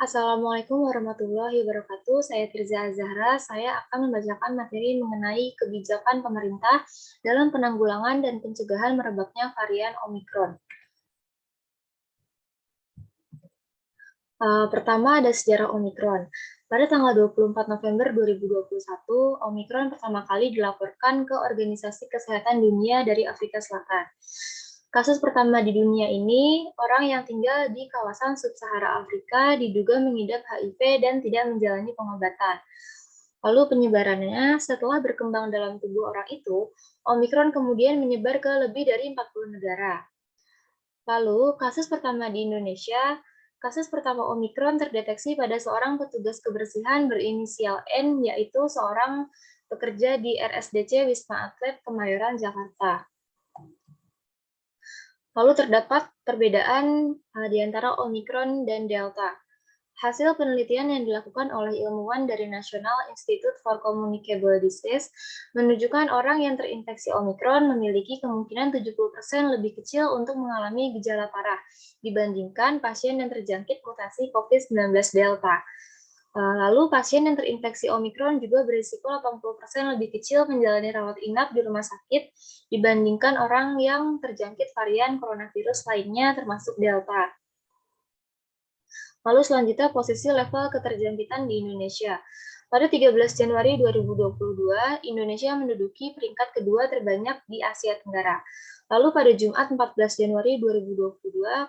Assalamualaikum warahmatullahi wabarakatuh. Saya Tirza Azahra. Saya akan membacakan materi mengenai kebijakan pemerintah dalam penanggulangan dan pencegahan merebaknya varian Omikron. Pertama ada sejarah Omikron. Pada tanggal 24 November 2021, Omikron pertama kali dilaporkan ke Organisasi Kesehatan Dunia dari Afrika Selatan. Kasus pertama di dunia ini, orang yang tinggal di kawasan sub-Sahara Afrika diduga mengidap HIV dan tidak menjalani pengobatan. Lalu penyebarannya setelah berkembang dalam tubuh orang itu, Omikron kemudian menyebar ke lebih dari 40 negara. Lalu, kasus pertama Omikron terdeteksi pada seorang petugas kebersihan berinisial N, yaitu seorang pekerja di RSDC Wisma Atlet Kemayoran, Jakarta. Lalu terdapat perbedaan di antara Omikron dan Delta. Hasil penelitian yang dilakukan oleh ilmuwan dari National Institute for Communicable Disease menunjukkan orang yang terinfeksi Omikron memiliki kemungkinan 70% lebih kecil untuk mengalami gejala parah dibandingkan pasien yang terjangkit mutasi COVID-19 Delta. Lalu pasien yang terinfeksi Omikron juga berisiko 80% lebih kecil menjalani rawat inap di rumah sakit dibandingkan orang yang terjangkit varian coronavirus lainnya termasuk Delta. Lalu selanjutnya posisi level keterjangkitan di Indonesia. Pada 13 Januari 2022, Indonesia menduduki peringkat kedua terbanyak di Asia Tenggara. Lalu pada Jumat 14 Januari 2022,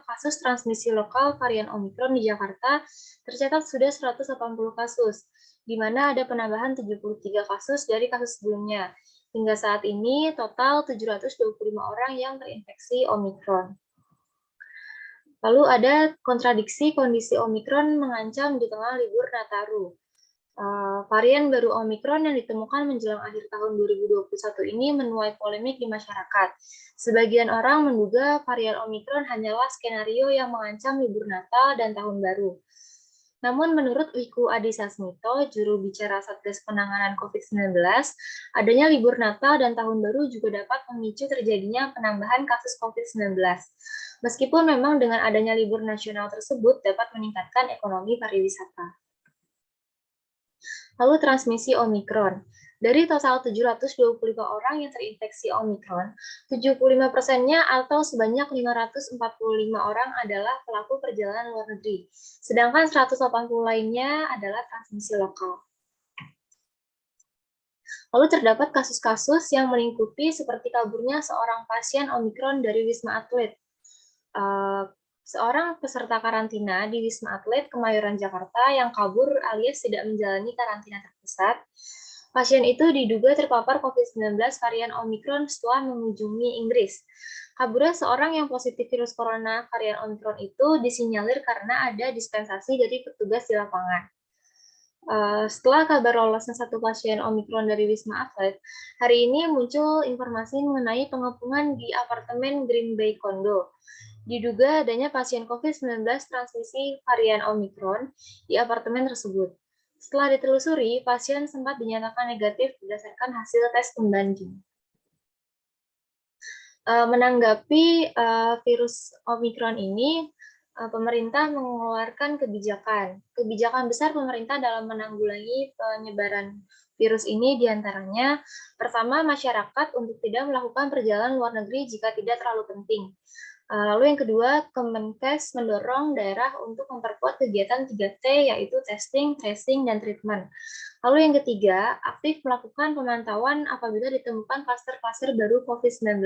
kasus transmisi lokal varian Omikron di Jakarta tercatat sudah 180 kasus, di mana ada penambahan 73 kasus dari kasus sebelumnya. Hingga saat ini, total 725 orang yang terinfeksi Omikron. Lalu ada kontradiksi kondisi Omikron mengancam di tengah libur Nataru. Varian baru Omikron yang ditemukan menjelang akhir tahun 2021 ini menuai polemik di masyarakat. Sebagian orang menduga varian Omikron hanyalah skenario yang mengancam libur Natal dan Tahun Baru. Namun menurut Wiku Adhisa Smito, juru bicara Satgas Penanganan COVID-19, adanya libur Natal dan Tahun Baru juga dapat memicu terjadinya penambahan kasus COVID-19. Meskipun memang dengan adanya libur nasional tersebut dapat meningkatkan ekonomi pariwisata. Lalu transmisi Omikron. Dari total 725 orang yang terinfeksi Omikron, 75%-nya atau sebanyak 545 orang adalah pelaku perjalanan luar negeri, sedangkan 180 lainnya adalah transmisi lokal. Lalu terdapat kasus-kasus yang melingkupi seperti kaburnya seorang pasien Omikron dari Wisma Atlet. Seorang peserta karantina di Wisma Atlet Kemayoran, Jakarta yang kabur alias tidak menjalani karantina terpusat. Pasien itu diduga terpapar COVID-19 varian Omikron setelah mengunjungi Inggris. Kaburnya seorang yang positif virus corona varian Omikron itu disinyalir karena ada dispensasi dari petugas di lapangan. Setelah kabar lolosnya satu pasien Omikron dari Wisma Atlet, hari ini muncul informasi mengenai pengepungan di apartemen Green Bay Condo. Diduga adanya pasien COVID-19 transmisi varian Omikron di apartemen tersebut. Setelah ditelusuri, pasien sempat dinyatakan negatif berdasarkan hasil tes pembanding. Menanggapi virus Omikron ini, pemerintah mengeluarkan kebijakan besar pemerintah dalam menanggulangi penyebaran virus ini diantaranya, pertama, masyarakat untuk tidak melakukan perjalanan luar negeri jika tidak terlalu penting. Lalu yang kedua, Kemenkes mendorong daerah untuk memperkuat kegiatan 3T, yaitu testing, tracing, dan treatment. Lalu yang ketiga, aktif melakukan pemantauan apabila ditemukan klaster-klaster baru COVID-19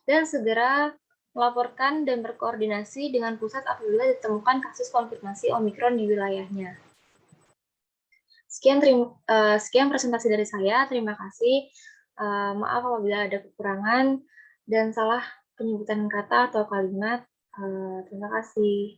dan segera melaporkan dan berkoordinasi dengan pusat apabila ditemukan kasus konfirmasi Omikron di wilayahnya. Sekian presentasi dari saya. Terima kasih. Maaf apabila ada kekurangan dan salah penyebutan kata atau kalimat. Terima kasih.